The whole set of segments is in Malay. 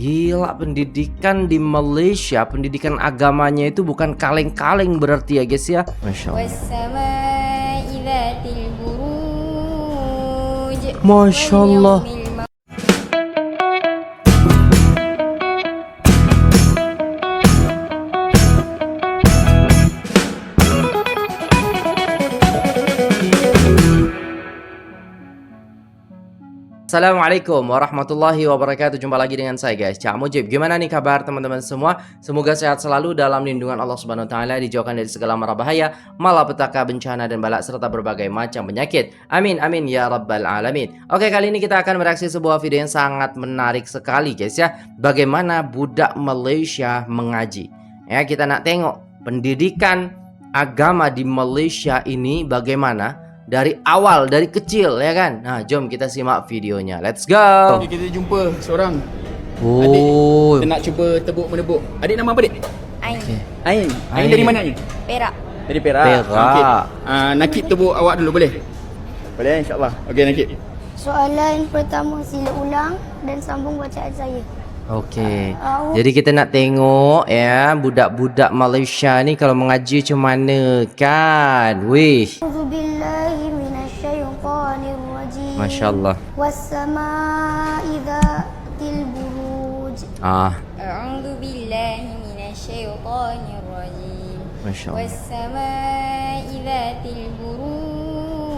Gila, pendidikan di Malaysia, pendidikan agamanya itu bukan kaleng-kaleng berarti ya guys ya. Masya Allah. والسماء ذات البروج Masya Allah. واليوم Assalamualaikum warahmatullahi wabarakatuh. Jumpa lagi dengan saya guys, Cak Mujib. Gimana nih kabar teman-teman semua? Semoga sehat selalu dalam lindungan Allah Subhanahu wa taala, dijauhkan dari segala mara bahaya, malapetaka, bencana dan balak serta berbagai macam penyakit. Amin amin ya rabbal alamin. Oke, kali ini kita akan mereaksi sebuah video yang sangat menarik sekali guys ya. Bagaimana budak Malaysia mengaji. Ya, kita nak tengok pendidikan agama di Malaysia ini bagaimana dari awal, dari kecil ya kan. Nah, jom kita simak videonya. Let's go. Kita jumpa seorang Oh. adik. Kita nak cuba tebuk menebuk. Adik nama apa, Dik? Ain Ain. Ain Ain. dari mana, Ain? Perak. Dari Perak. Perak. Okey. Nakib tebuk awak dulu boleh? Boleh, insya-Allah. Okey, Nakib. Soalan pertama sila ulang dan sambung bacaan saya. Okey. Jadi kita nak tengok ya budak-budak Malaysia ni kalau mengaji macam mana kan. Wih. A'udzubillahi minasyaitonirrajim. Masya-Allah. Was-samaa'i dzatil buruj. أعوذ بالله من الشيطان الرجيم Masya-Allah. والسماء ذات البروج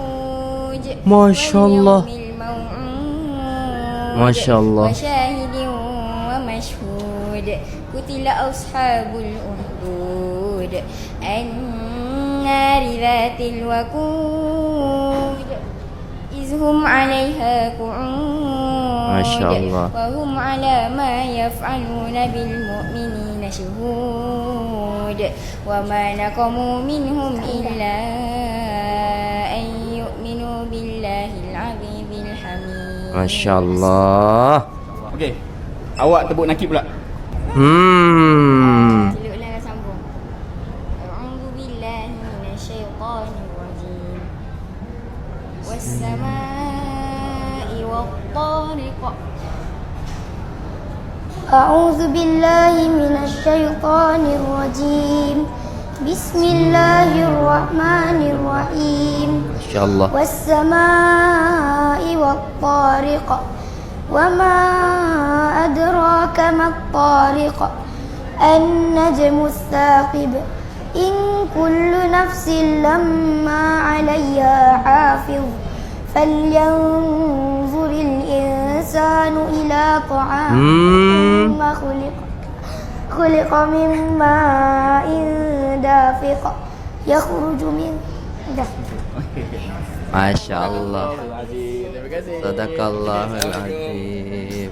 Masya-Allah. واليوم الموعود Masya-Allah. وشاهد ومشهود قتل أصحاب الأخدود النار ذات الوقود إذ هم عليها قعود Masya-Allah. وهم على ما يفعلون بالمؤمنين شهود وما نقموا منهم إلا أن يؤمنوا بالله العزيز الحميد. Masya-Allah. Okey. Awak tebuk Nakib pula. Sila ulang dan sambung. A'udzu billahi minasyaitonir rajim. Was-samaa'i wat-tariq. A'udzu billahi minasyaitonir rajim. Bismillahirrahmanirrahim. Masya-Allah. Was-samaa'i wat-tariq. وما أدراك ما الطارق النجم الثاقب إن كل نفس لما عليها حافظ فلينظر الإنسان إلى طعامه خلق من ماء دافق يخرج من Masya-Allah. Terima kasih. Sadaqallahul azim.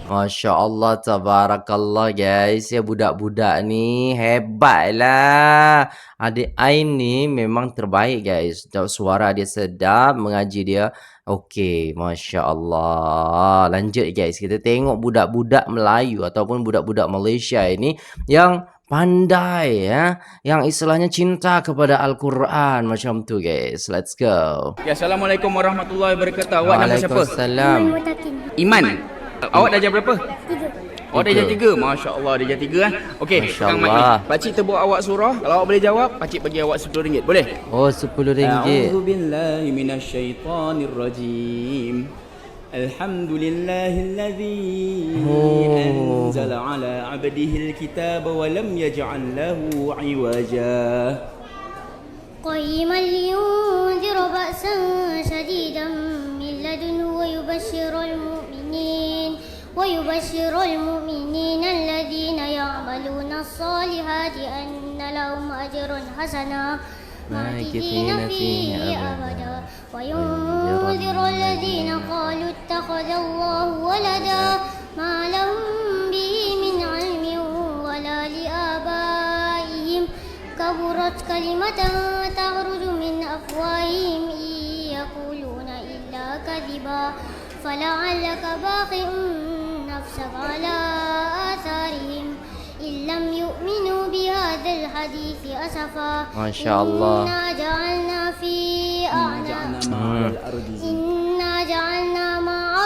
Masya Allah, tabarakallah guys. Ya budak-budak ni hebat lah. Adik Ain ni memang terbaik guys. Suara dia sedap, mengaji dia okey. Masya Allah. Lanjut guys, kita tengok budak-budak Melayu ataupun budak-budak Malaysia ini yang pandai ya, yang istilahnya cinta kepada Al-Quran macam tu guys. Let's go. Okay, Assalamualaikum warahmatullahi wabarakatuh. Awak nama siapa? Waalaikumsalam. Iman. Awak darjah berapa? 3. Awak darjah 3. Masya-Allah, darjah 3 kan. Okey, Masya sekarang mic Allah. ni. Pakcik tebuk awak surah. Kalau awak boleh jawab, pakcik bagi awak RM10. Boleh? Oh, RM10. A'udzu billahi minasyaitonir rajim. Alhamdulillahilladzi anzala ala 'abdihi alkitaba wa lam yaj'al lahu 'iwaja. قيما لينذر بأسا شديدا من لدنه ويبشر المؤمنين الذين يعملون الصالحات أن لهم أجر حسنا ماكثين فيه أبدا وينذر الذين قالوا اتخذ الله ولدا ما لهم به من علم ولا لآبائهم كبرت كلمة تخرج من أفواههم إن يقولون إلا كذبا فلعلك باخع نفسك على آثارهم إن لم يؤمنوا بهذا الحديث أسفا ما شاء الله. إنا جعلنا في أعناق إنا جعلنا مع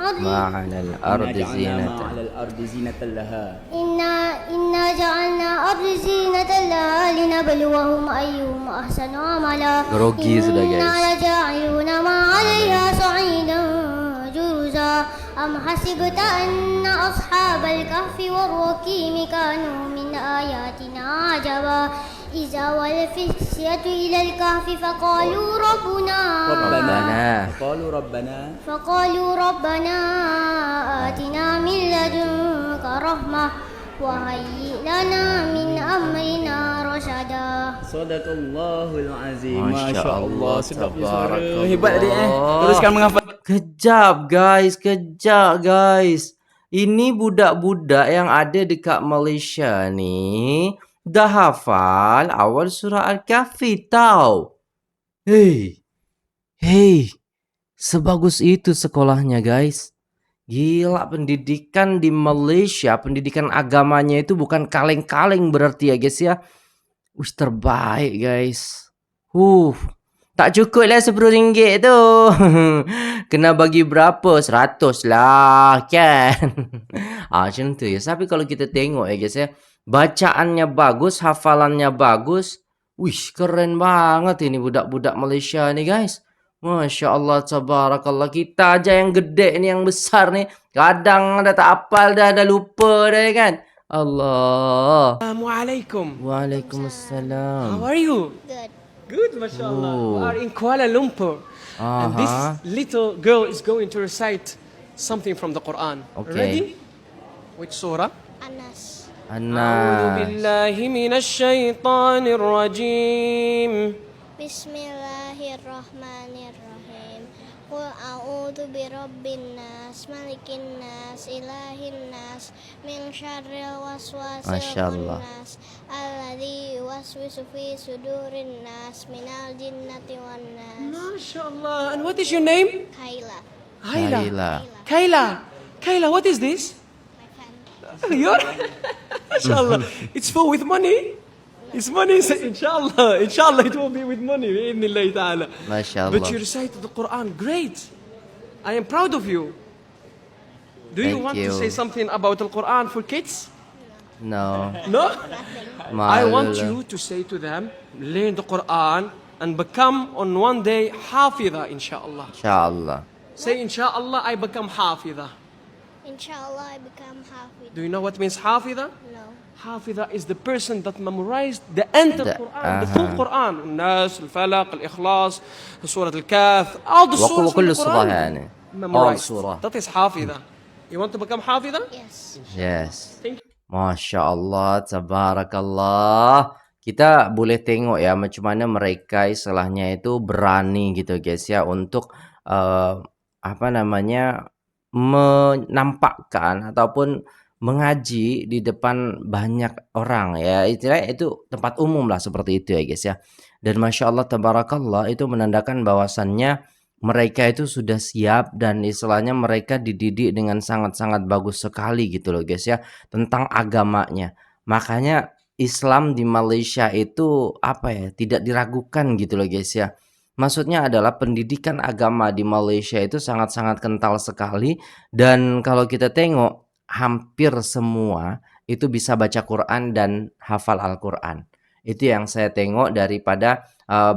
ما على الأرض زينة. على الأرض زينة لها. إنا جعلنا أرض زينة لها لنبلوهم أيهم أحسن عملا. Grogi sudah guys. إنا لجاعلون ما عليها صعيدا جرزا. أم حسبت أن أصحاب الكهف والرقيم كانوا من آياتنا عجبا. إذا والفتية إلى الكهف فقالوا ربنا ربنا آتنا من لدنك رحمة وهيئ لنا من أمرنا رشدا. Sadaqallahul azim. Masya Allah, tabarakallah. Hebat adik Teruskan menghafal. Kejap guys. Ini budak-budak yang ada dekat Malaysia nih dah hafal awal surah Al-Kahfi tau. Hey, sebagus itu sekolahnya guys. Gila, pendidikan di Malaysia, pendidikan agamanya itu bukan kaleng-kaleng berarti ya guys ya. Terbaik guys. Tak cukup lah RM10 tu. Kena bagi berapa? 100 lah kan. Macam tu ya. Tapi kalau kita tengok ya guys ya, bacaannya bagus, hafalannya bagus. Keren banget ini budak-budak Malaysia nih guys. Masya Allah, tabarakallah. Kita aja yang gede nih, yang besar nih, kadang dah tak hafal dah lupa dah kan. Allah. Assalamualaikum. Waalaikumsalam. How are you? Good. Good, mashallah. We are in Kuala Lumpur. And this little girl is going to recite something from the Quran. Okay. Ready? Which surah? Anas. أعوذ بالله من الشيطان الرجيم. Bismillahirrahmanirrahim. Qul a'udzu birabbin nas, malikin nas, ilahin nas, min syarril waswasil khannas, alladzi yuwaswisu fi sudurin nas, minal jinnati wan nas. MashaAllah. And what is your name? Kaila. Kayla, what is this? Your MashaAllah. It's full with money. It's money, inshallah. Inshallah, it will be with money. Bi'idhnillah ta'ala. Masya Allah. But you recited the Quran. Great. I am proud of you. Do you Thank want you. to say something about the Quran for kids? No. No? I want Malu. you to say to them, learn the Quran and become on one day Hafidha, inshallah. Inshallah. Say, inshallah, I become Hafidha. Inshallah I become Hafid. Do you know what means Hafidha? No. Hafidha is the person that memorized the entire Quran, the full Quran. Nas, Al-Falaq, Al-Ikhlas, Surah Al-Kahf, all the surahs وكل in the surah Quran. يعني. Memorized. All surah. That is Hafidha. You want to become Hafidha? Yes. Yes. Thank you. Masya Allah, tabarakallah. Kita boleh tengok ya macam mana mereka istilahnya itu berani gitu guys ya untuk menampakkan ataupun mengaji di depan banyak orang ya. Istilahnya itu tempat umum lah seperti itu ya guys ya. Dan Masya Allah, tabarakallah, itu menandakan bahwasannya mereka itu sudah siap dan istilahnya mereka dididik dengan sangat-sangat bagus sekali gitu loh guys ya tentang agamanya. Makanya Islam di Malaysia itu tidak diragukan gitu loh guys ya. Maksudnya adalah pendidikan agama di Malaysia itu sangat-sangat kental sekali, dan kalau kita tengok hampir semua itu bisa baca Quran dan hafal Al-Quran. Itu yang saya tengok daripada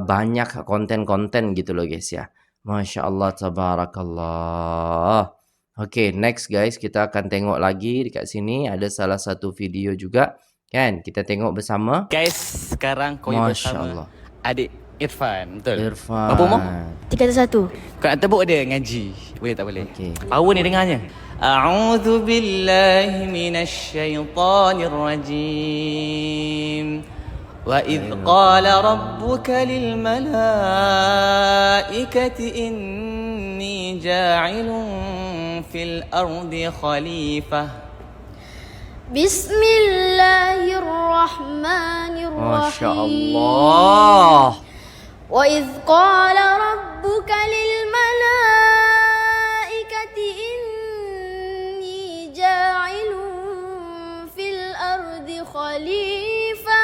banyak konten-konten gitu loh guys ya. Masya Allah, tabarakallah. Oke, next guys, kita akan tengok lagi dekat sini ada salah satu video juga kan, kita tengok bersama. Guys, sekarang kau Masya bersama Allah. adik Irfan, betul? Irfan. Berapa umur? 31. Kau nak tebuk dia ngaji. Boleh tak boleh? Okey. Power ni dengarnya. A'udzu billahi minasy syaithanir rajim. Wa idh qala rabbuka lil malaikati inni ja'ilun fil ardi khalifah. Bismillahirrahmanirrahim. Masya Allah. وإذ قال ربك للملائكة إني جاعل في الأرض خليفة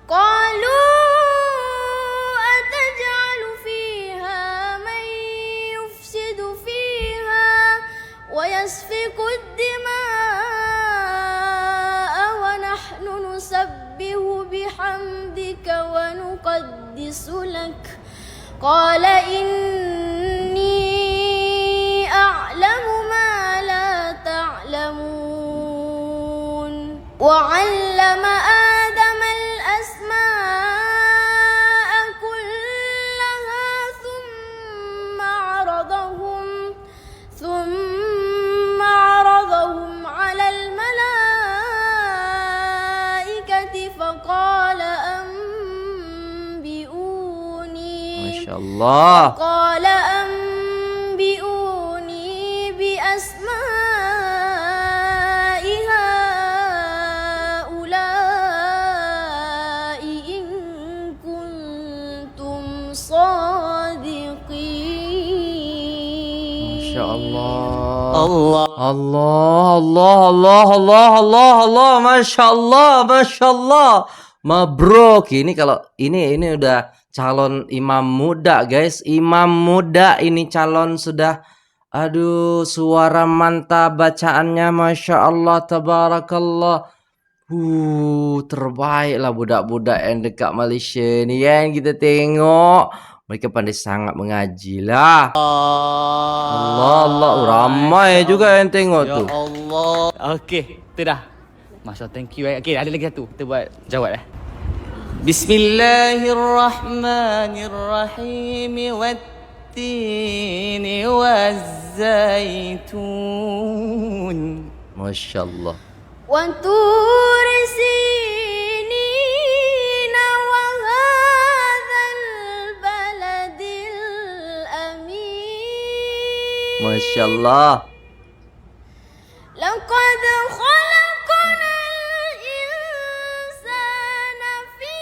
قالوا أتجعل فيها من يفسد فيها قال إني أعلم ما لا تعلمون وعلم آدم الأسماء كلها ثم عرضهم على الملائكة فقال Masya Allah. قال أنبئوني بأسماء هؤلاء إن كنتم صادقين. Masya Allah. Allah. Allah. Masya Allah. Mabruk. Ini kalau ini udah calon imam muda, guys. Imam muda ini calon sudah. Aduh, suara mantap bacaannya, Masya Allah, tabarakallah. Terbaik lah budak-budak yang dekat Malaysia ni kan. Kita tengok mereka pandai sangat mengaji lah. Allah, ramai juga yang tengok Ya tu. Allah. Okey, tu dah. Masya Allah, thank you. Okey, ada lagi satu. Kita buat jawab Bismillahirrahmanirrahim. Wattini wazzaitun. Masya Allah. وطور سينين وهذا البلد الأمين Masya Allah. لقد خلقنا الإنسان في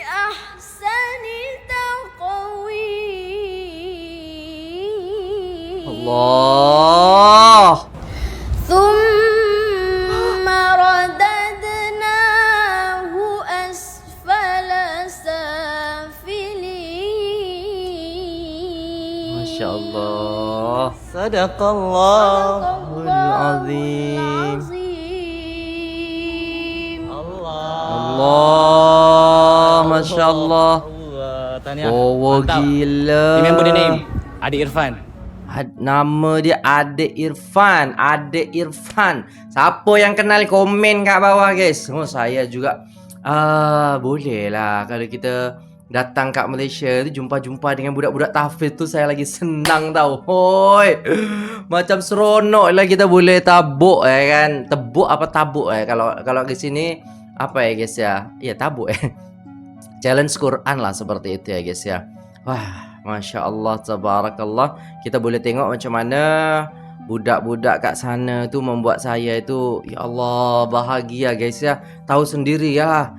أحسن تقويم Allah. ثم رددناه أسفل سافلين. Masya Allah. Sadaqallahul Azim. Allah. Allah. Masya Allah. Allah. Tahniah. Oh, Mantap. gila. Remember the name? Adik Irfan. Nama dia Adik Irfan. Adik Irfan. Siapa yang kenal komen kat bawah, guys. Oh, saya juga. Boleh lah kalau kita datang kat Malaysia tu jumpa-jumpa dengan budak-budak tahfiz tu, saya lagi senang tau. Hoi. Macam seronok lah kita boleh tabuk kan. Tebuk apa tabuk kalau di sini apa ya guys ya? Ya tabuk Challenge Quran lah seperti itu ya guys ya. Wah, Masya Allah, tabarakallah. Kita boleh tengok macam mana budak-budak kat sana tu membuat saya itu, ya Allah, bahagia guys ya. Tahu sendiri ya.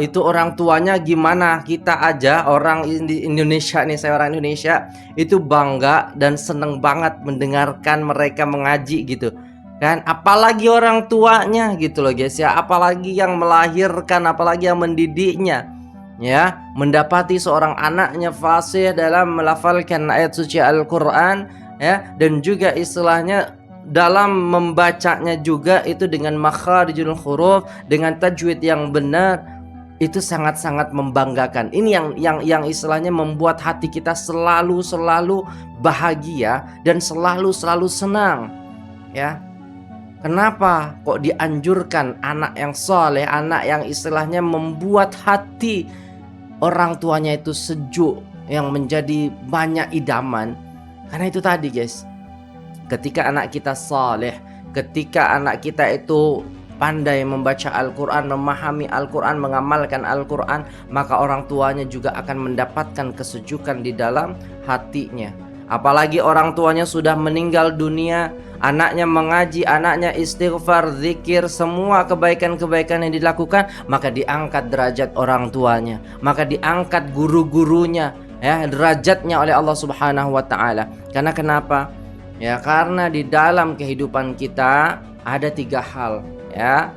Itu orang tuanya gimana. Kita aja orang di Indonesia nih, saya orang Indonesia, itu bangga dan seneng banget mendengarkan mereka mengaji gitu kan. Apalagi orang tuanya gitu loh guys ya. Apalagi yang melahirkan, apalagi yang mendidiknya. Ya, mendapati seorang anaknya fasih dalam melafalkan ayat suci Al-Quran ya, dan juga istilahnya dalam membacanya juga itu dengan makharijul huruf, dengan tajwid yang benar, itu sangat-sangat membanggakan. Ini yang istilahnya membuat hati kita selalu bahagia dan selalu senang ya. Kenapa kok dianjurkan anak yang soleh, anak yang istilahnya membuat hati orang tuanya itu sejuk, yang menjadi banyak idaman? Karena itu tadi guys, ketika anak kita saleh, ketika anak kita itu pandai membaca Al-Quran, memahami Al-Quran, mengamalkan Al-Quran, maka orang tuanya juga akan mendapatkan kesejukan di dalam hatinya. Apalagi orang tuanya sudah meninggal dunia, anaknya mengaji, anaknya istighfar, zikir, semua kebaikan-kebaikan yang dilakukan, maka diangkat derajat orang tuanya, maka diangkat guru-gurunya ya, derajatnya oleh Allah Subhanahu wa taala. Karena kenapa? Ya, karena di dalam kehidupan kita ada 3 hal ya.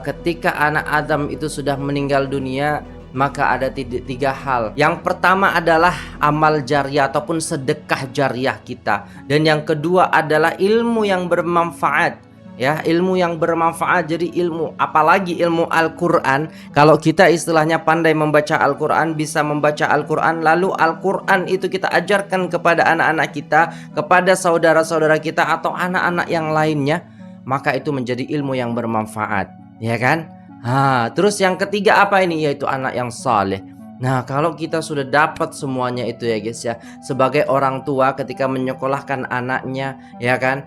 Ketika anak Adam itu sudah meninggal dunia, maka ada 3 hal. Yang pertama adalah amal jariah ataupun sedekah jariah kita, dan yang kedua adalah ilmu yang bermanfaat ya, ilmu yang bermanfaat. Jadi ilmu, apalagi ilmu Al-Quran, kalau kita istilahnya pandai membaca Al-Quran, bisa membaca Al-Quran, lalu Al-Quran itu kita ajarkan kepada anak-anak kita, kepada saudara-saudara kita atau anak-anak yang lainnya, maka itu menjadi ilmu yang bermanfaat, ya kan? Terus yang ketiga apa ini? Yaitu anak yang saleh. Nah, kalau kita sudah dapat semuanya itu ya guys ya, sebagai orang tua ketika menyekolahkan anaknya, ya kan?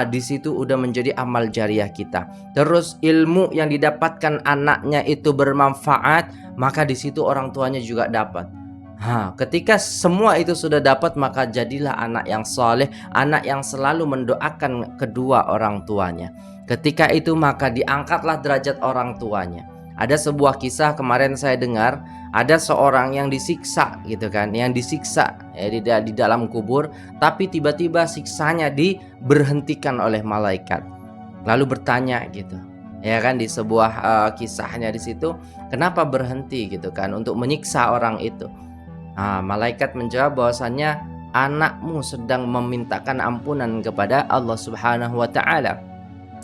Di situ udah menjadi amal jariah kita. Terus ilmu yang didapatkan anaknya itu bermanfaat, maka di situ orang tuanya juga dapat. Ketika semua itu sudah dapat, maka jadilah anak yang saleh, anak yang selalu mendoakan kedua orang tuanya. Ketika itu maka diangkatlah derajat orang tuanya. Ada sebuah kisah kemarin saya dengar, ada seorang yang disiksa gitu kan, yang disiksa ya, di dalam kubur, tapi tiba-tiba siksanya diberhentikan oleh malaikat. Lalu bertanya gitu, ya kan, di sebuah kisahnya di situ, kenapa berhenti gitu kan untuk menyiksa orang itu? Malaikat menjawab bahwasannya anakmu sedang memintakan ampunan kepada Allah Subhanahu wa Ta'ala,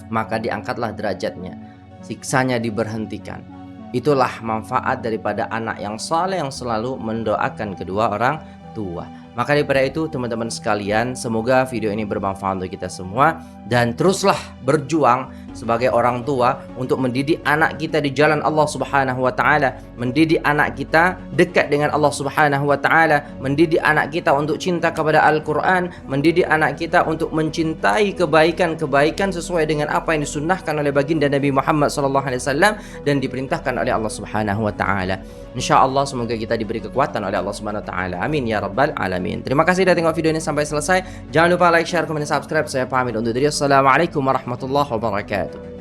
maka diangkatlah derajatnya, siksanya diberhentikan. Itulah manfaat daripada anak yang saleh yang selalu mendoakan kedua orang tua. Maka daripada itu teman-teman sekalian, semoga video ini bermanfaat untuk kita semua, dan teruslah berjuang sebagai orang tua untuk mendidik anak kita di jalan Allah Subhanahu wa Ta'ala, mendidik anak kita dekat dengan Allah Subhanahu wa Ta'ala, mendidik anak kita untuk cinta kepada Al-Quran, mendidik anak kita untuk mencintai kebaikan-kebaikan sesuai dengan apa yang disunnahkan oleh baginda Nabi Muhammad SAW dan diperintahkan oleh Allah Subhanahu wa Ta'ala. InsyaAllah semoga kita diberi kekuatan oleh Allah Subhanahu wa Ta'ala. Amin ya rabbal alamin. Terima kasih sudah tengok video ini sampai selesai. Jangan lupa like, share, komen, dan subscribe. Saya pamit untuk diri. Assalamualaikum warahmatullahi wabarakatuh.